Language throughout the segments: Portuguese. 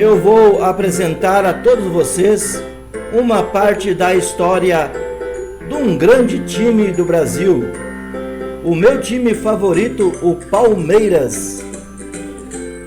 eu vou apresentar a todos vocês uma parte da história de um grande time do Brasil, o meu time favorito, o Palmeiras.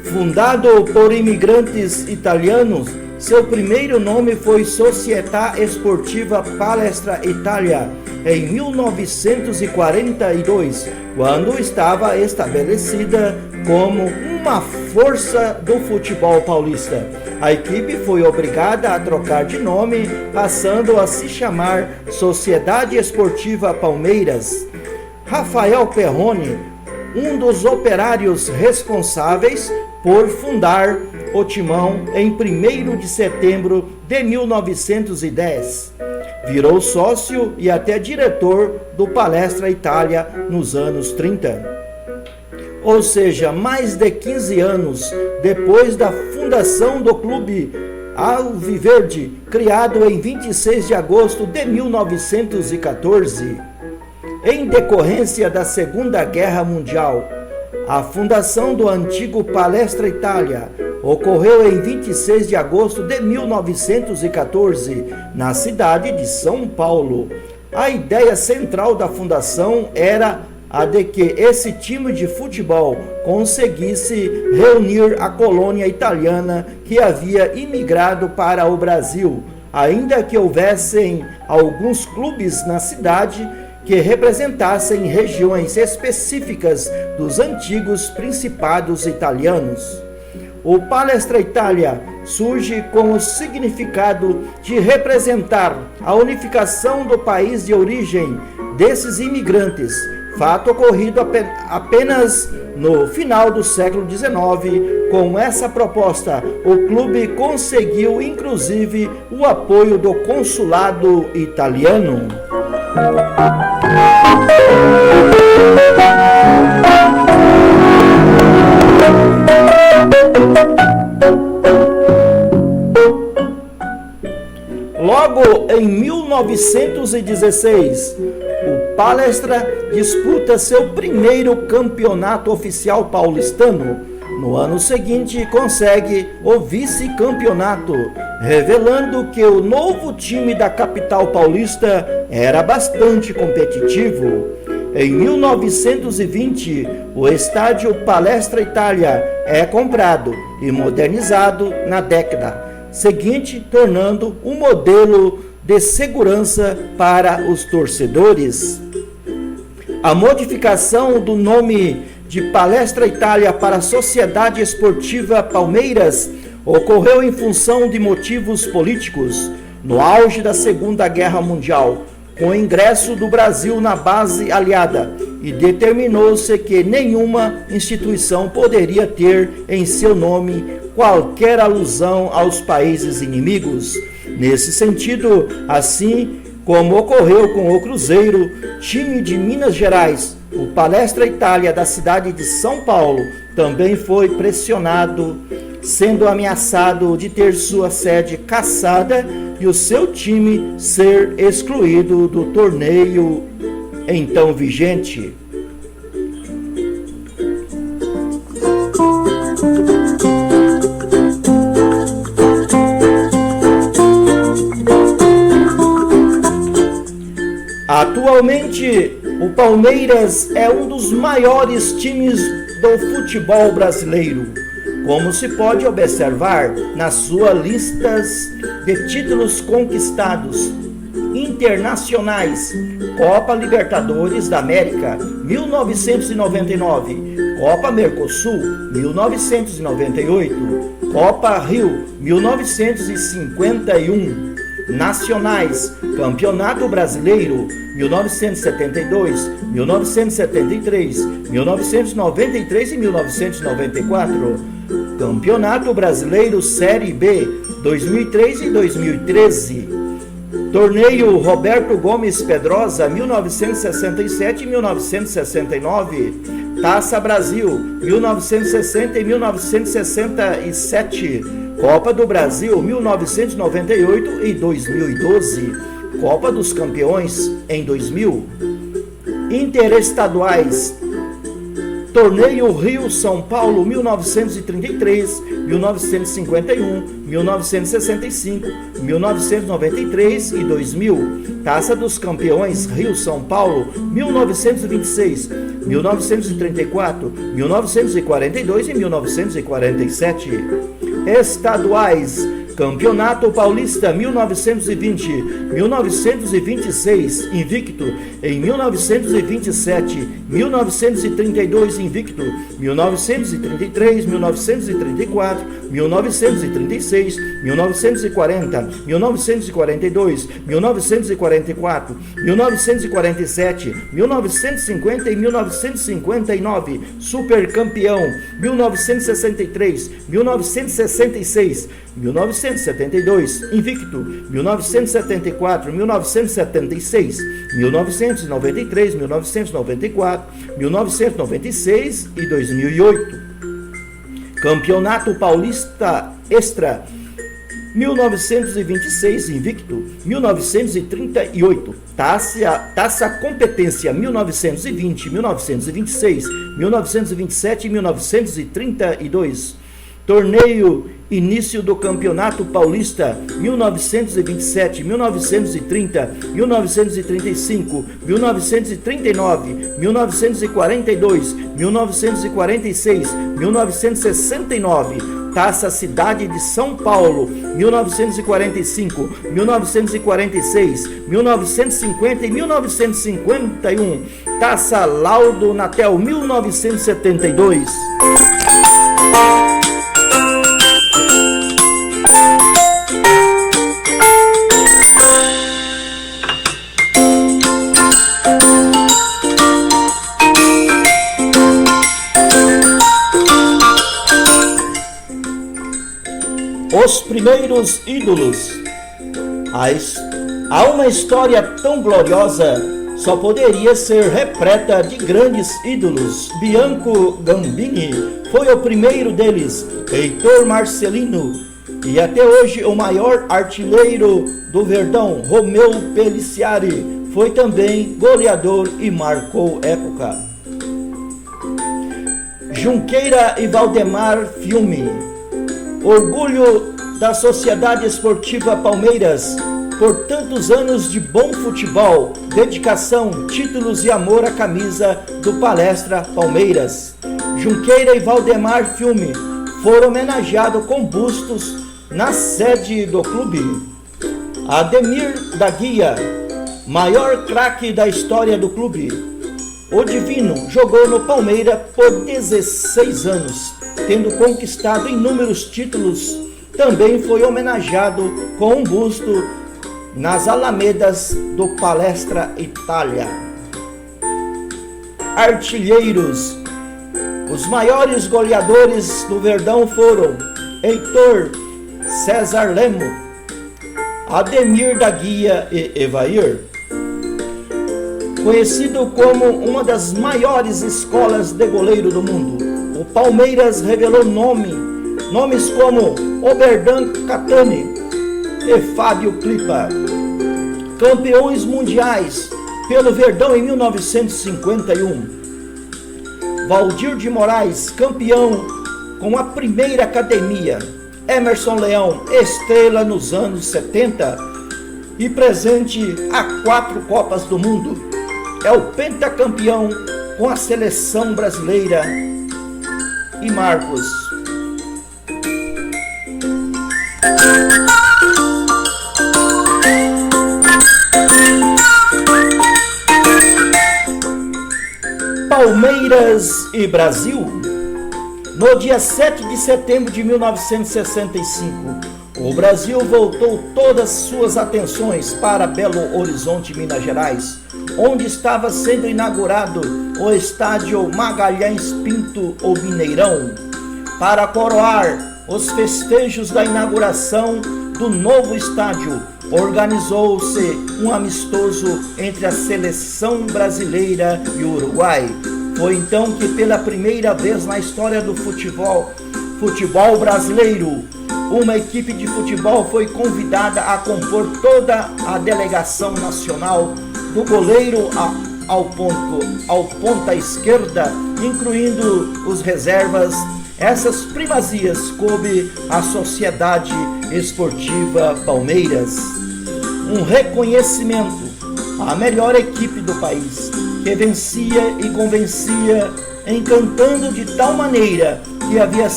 Fundado por imigrantes italianos, seu primeiro nome foi Società Sportiva Palestra Italia, em 1942, quando estava estabelecida como uma força do futebol paulista. A equipe foi obrigada a trocar de nome, passando a se chamar Sociedade Esportiva Palmeiras. Rafael Perrone, um dos operários responsáveis por fundar o Timão em 1º de setembro de 1910. Virou sócio e até diretor do Palestra Itália nos anos 30. Ou seja, mais de 15 anos depois da fundação do clube alviverde, criado em 26 de agosto de 1914. Em decorrência da Segunda Guerra Mundial, a fundação do antigo Palestra Itália ocorreu em 26 de agosto de 1914, na cidade de São Paulo. A ideia central da fundação era a de que esse time de futebol conseguisse reunir a colônia italiana que havia imigrado para o Brasil, ainda que houvessem alguns clubes na cidade que representassem regiões específicas dos antigos principados italianos. O Palestra Itália surge com o significado de representar a unificação do país de origem desses imigrantes, fato ocorrido apenas no final do século XIX. Com essa proposta, o clube conseguiu inclusive o apoio do consulado italiano. Logo em 1916, o Palestra disputa seu primeiro campeonato oficial paulistano. No ano seguinte, consegue o vice-campeonato, revelando que o novo time da capital paulista era bastante competitivo. Em 1920, o estádio Palestra Itália é comprado e modernizado na década seguinte, tornando um modelo de segurança para os torcedores. A modificação do nome de Palestra Itália para Sociedade Esportiva Palmeiras ocorreu em função de motivos políticos, no auge da Segunda Guerra Mundial, com o ingresso do Brasil na base aliada, e determinou-se que nenhuma instituição poderia ter em seu nome qualquer alusão aos países inimigos. Nesse sentido, assim como ocorreu com o Cruzeiro, time de Minas Gerais, o Palestra Itália da cidade de São Paulo também foi pressionado, sendo ameaçado de ter sua sede cassada e o seu time ser excluído do torneio então vigente. Atualmente, o Palmeiras é um dos maiores times do futebol brasileiro, como se pode observar nas suas listas de títulos conquistados internacionais: Copa Libertadores da América 1999, Copa Mercosul 1998, Copa Rio 1951, nacionais, Campeonato Brasileiro 1972, 1973, 1993 e 1994, Campeonato Brasileiro Série B 2003 e 2013, Torneio Roberto Gomes Pedrosa 1967 e 1969, Taça Brasil 1960 e 1967, Copa do Brasil 1998 e 2012, Copa dos Campeões em 2000, interestaduais Torneio Rio-São Paulo 1933, 1951, 1965, 1993 e 2000. Taça dos Campeões Rio-São Paulo 1926, 1934, 1942 e 1947. Estaduais: Campeonato Paulista 1920, 1926 invicto, em 1927, 1932 invicto, 1933, 1934, 1936, 1940, 1942, 1944, 1947, 1950 e 1959, supercampeão 1963, 1966, 1972, invicto, 1974, 1976, 1993, 1994, 1996 e 2008. Campeonato Paulista Extra 1926, invicto, 1938, Taça Competência 1920, 1926, 1927 e 1932. Torneio Início do Campeonato Paulista 1927, 1930, 1935, 1939, 1942, 1946, 1969. Taça Cidade de São Paulo 1945, 1946, 1950 e 1951. Taça Laudo Natel 1972. Os primeiros ídolos. Há uma história tão gloriosa, só poderia ser repleta de grandes ídolos. Bianco Gambini foi o primeiro deles, Heitor Marcelino, e até hoje o maior artilheiro do Verdão, Romeu Peliciari, foi também goleador e marcou época. Junqueira e Valdemar Filme. Orgulho da Sociedade Esportiva Palmeiras, por tantos anos de bom futebol, dedicação, títulos e amor à camisa do Palestra Palmeiras. Junqueira e Valdemar Filme foram homenageados com bustos na sede do clube. Ademir da Guia, maior craque da história do clube. O Divino jogou no Palmeiras por 16 anos, tendo conquistado inúmeros títulos. Também foi homenageado com um busto nas alamedas do Palestra Itália. Artilheiros. Os maiores goleadores do Verdão foram Heitor, César Lemo, Ademir da Guia e Evair. Conhecido como uma das maiores escolas de goleiro do mundo, o Palmeiras revelou nomes como Oberdan Catani e Fábio Clipa. Campeões mundiais pelo Verdão em 1951. Valdir de Moraes, campeão com a primeira academia. Emerson Leão, estrela nos anos 70 e presente a 4 Copas do Mundo. É o pentacampeão com a seleção brasileira. E Marcos. Palmeiras e Brasil. No dia 7 de setembro de 1965, o Brasil voltou todas suas atenções para Belo Horizonte, Minas Gerais, onde estava sendo inaugurado o estádio Magalhães Pinto, ou Mineirão. Para coroar os festejos da inauguração do novo estádio, organizou-se um amistoso entre a seleção brasileira e o Uruguai. Foi então que, pela primeira vez na história do futebol brasileiro, uma equipe de futebol foi convidada a compor toda a delegação nacional, do goleiro ao ponta esquerda, incluindo os reservas. Essas primazias coube à Sociedade Esportiva Palmeiras. Um reconhecimento à melhor equipe do país, que vencia e convencia, encantando de tal maneira que havia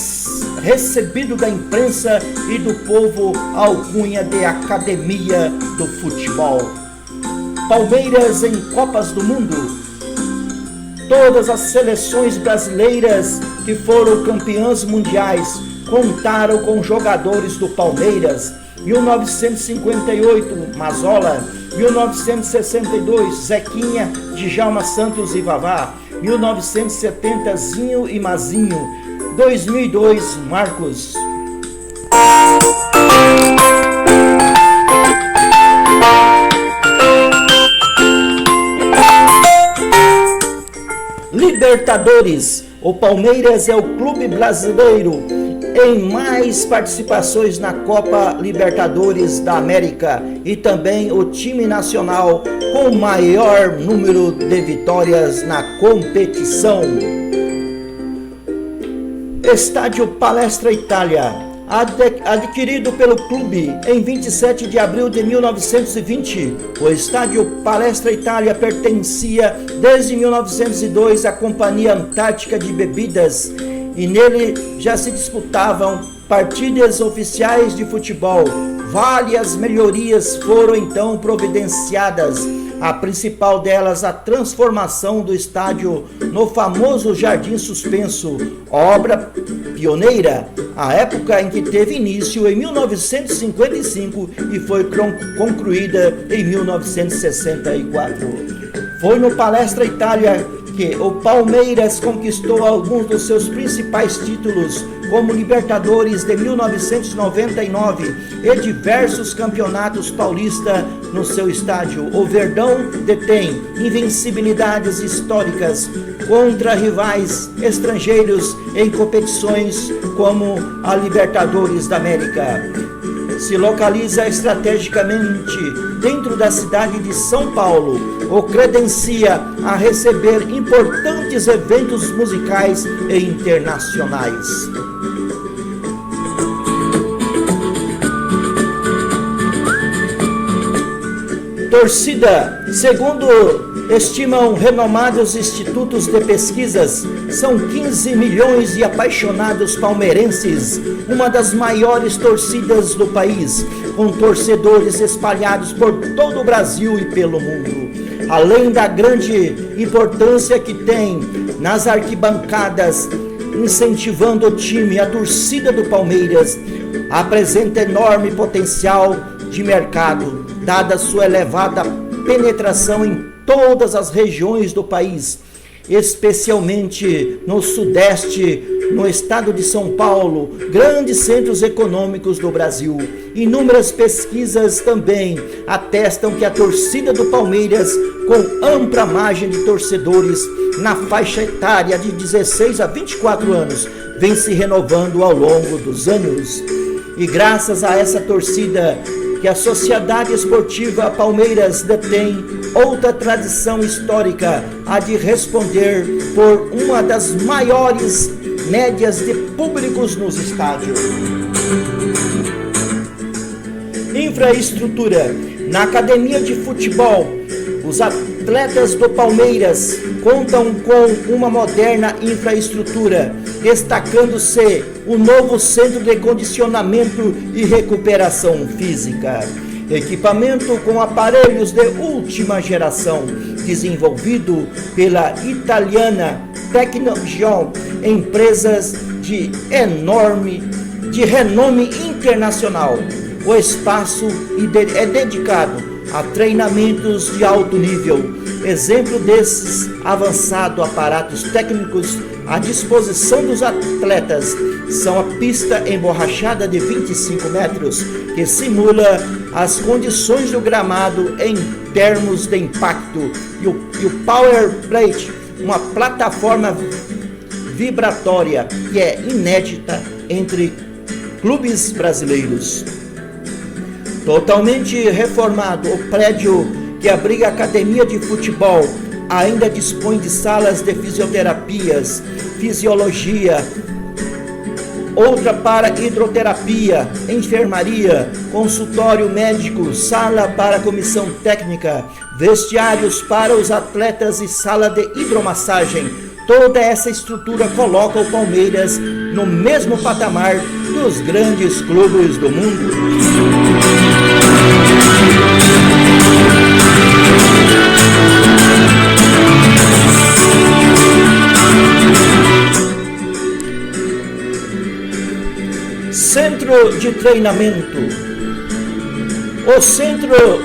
recebido da imprensa e do povo a alcunha de Academia do Futebol. Palmeiras em Copas do Mundo. Todas as seleções brasileiras que foram campeãs mundiais contaram com jogadores do Palmeiras. 1958, Mazola. 1962, Zequinha, Djalma Santos e Vavá. 1970, Zinho e Mazinho. 2002, Marcos. Libertadores. O Palmeiras é o clube brasileiro em mais participações na Copa Libertadores da América e também o time nacional com o maior número de vitórias na competição. Estádio Palestra Itália. Adquirido pelo clube em 27 de abril de 1920, o Estádio Palestra Itália pertencia desde 1902 à Companhia Antártica de Bebidas e nele já se disputavam partidas oficiais de futebol. Várias melhorias foram então providenciadas. A principal delas, a transformação do estádio no famoso Jardim Suspenso, obra pioneira, a época em que teve início em 1955 e foi concluída em 1964. Foi no Palestra Itália que o Palmeiras conquistou alguns dos seus principais títulos, como Libertadores de 1999 e diversos campeonatos paulistas no seu estádio. O Verdão detém invencibilidades históricas contra rivais estrangeiros em competições como a Libertadores da América. Se localiza estrategicamente dentro da cidade de São Paulo, o credencia a receber importantes eventos musicais e internacionais. Torcida. Segundo estimam renomados institutos de pesquisas, são 15 milhões de apaixonados palmeirenses, uma das maiores torcidas do país, com torcedores espalhados por todo o Brasil e pelo mundo. Além da grande importância que tem nas arquibancadas, incentivando o time, a torcida do Palmeiras apresenta enorme potencial de mercado, dada sua elevada penetração em todas as regiões do país, especialmente no Sudeste, no estado de São Paulo, grandes centros econômicos do Brasil. Inúmeras pesquisas também atestam que a torcida do Palmeiras, com ampla margem de torcedores na faixa etária de 16 a 24 anos, vem se renovando ao longo dos anos. E graças a essa torcida que a Sociedade Esportiva Palmeiras detém outra tradição histórica, a de responder por uma das maiores médias de públicos nos estádios. Infraestrutura. Na academia de futebol, os atletas do Palmeiras contam com uma moderna infraestrutura, destacando-se o novo centro de condicionamento e recuperação física. Equipamento com aparelhos de última geração, desenvolvido pela italiana Tecnogion, empresas de renome internacional. O espaço é dedicado a treinamentos de alto nível. Exemplo desses avançados aparatos técnicos à disposição dos atletas são a pista emborrachada de 25 metros, que simula as condições do gramado em termos de impacto, e o Power Plate, uma plataforma vibratória que é inédita entre clubes brasileiros. Totalmente reformado, o prédio que abriga a academia de futebol ainda dispõe de salas de fisioterapias, fisiologia, outra para hidroterapia, enfermaria, consultório médico, sala para comissão técnica, vestiários para os atletas e sala de hidromassagem. Toda essa estrutura coloca o Palmeiras no mesmo patamar dos grandes clubes do mundo. Centro de treinamento. O Centro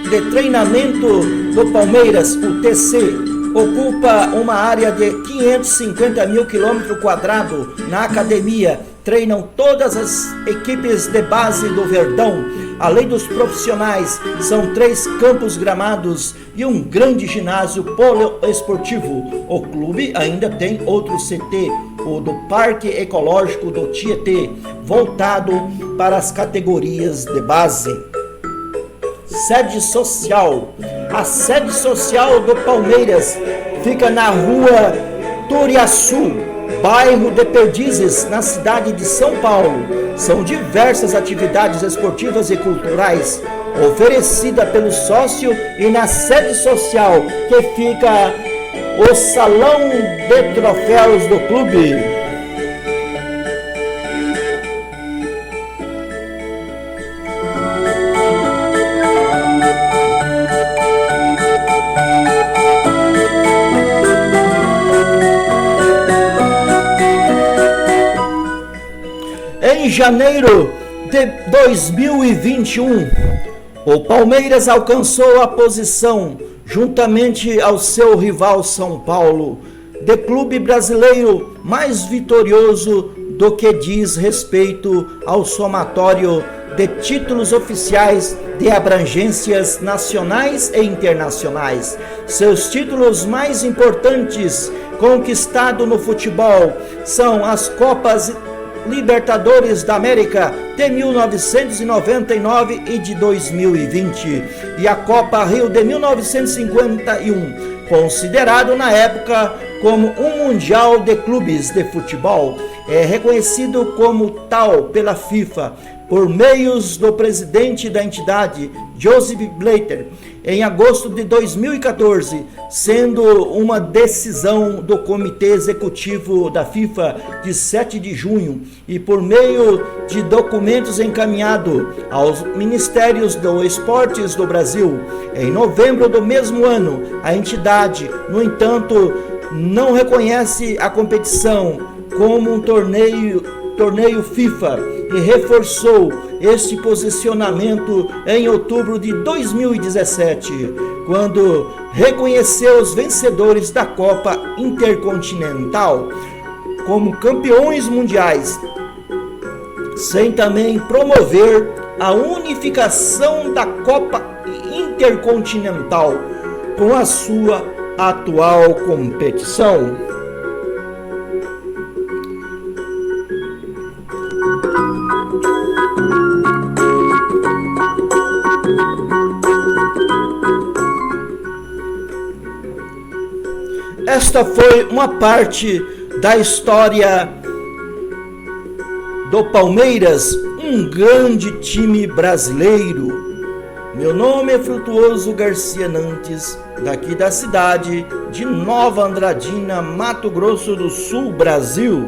de Treinamento do Palmeiras, o TC, ocupa uma área de 550 mil quilômetros quadrados. Na academia treinam todas as equipes de base do Verdão. Além dos profissionais, são 3 campos gramados e um grande ginásio poliesportivo. O clube ainda tem outro CT, o do Parque Ecológico do Tietê, voltado para as categorias de base. Sede social. A sede social do Palmeiras fica na rua Turiaçu, bairro de Perdizes, na cidade de São Paulo. São diversas atividades esportivas e culturais oferecidas pelo sócio, e na sede social que fica o Salão de Troféus do clube. Em janeiro de 2021, o Palmeiras alcançou a posição, juntamente ao seu rival São Paulo, de clube brasileiro mais vitorioso do que diz respeito ao somatório de títulos oficiais de abrangências nacionais e internacionais. Seus títulos mais importantes conquistados no futebol são as Copas Libertadores da América de 1999 e de 2020 e a Copa Rio de 1951, considerado na época como um mundial de clubes de futebol. É reconhecido como tal pela FIFA por meios do presidente da entidade, Joseph Blatter, em agosto de 2014, sendo uma decisão do Comitê Executivo da FIFA de 7 de junho e por meio de documentos encaminhados aos Ministérios dos Esportes do Brasil. Em novembro do mesmo ano, a entidade, no entanto, não reconhece a competição como um torneio FIFA e reforçou este posicionamento em outubro de 2017, quando reconheceu os vencedores da Copa Intercontinental como campeões mundiais, sem também promover a unificação da Copa Intercontinental com a sua atual competição. Esta foi uma parte da história do Palmeiras, um grande time brasileiro. Meu nome é Frutuoso Garcia Nantes, daqui da cidade de Nova Andradina, Mato Grosso do Sul, Brasil.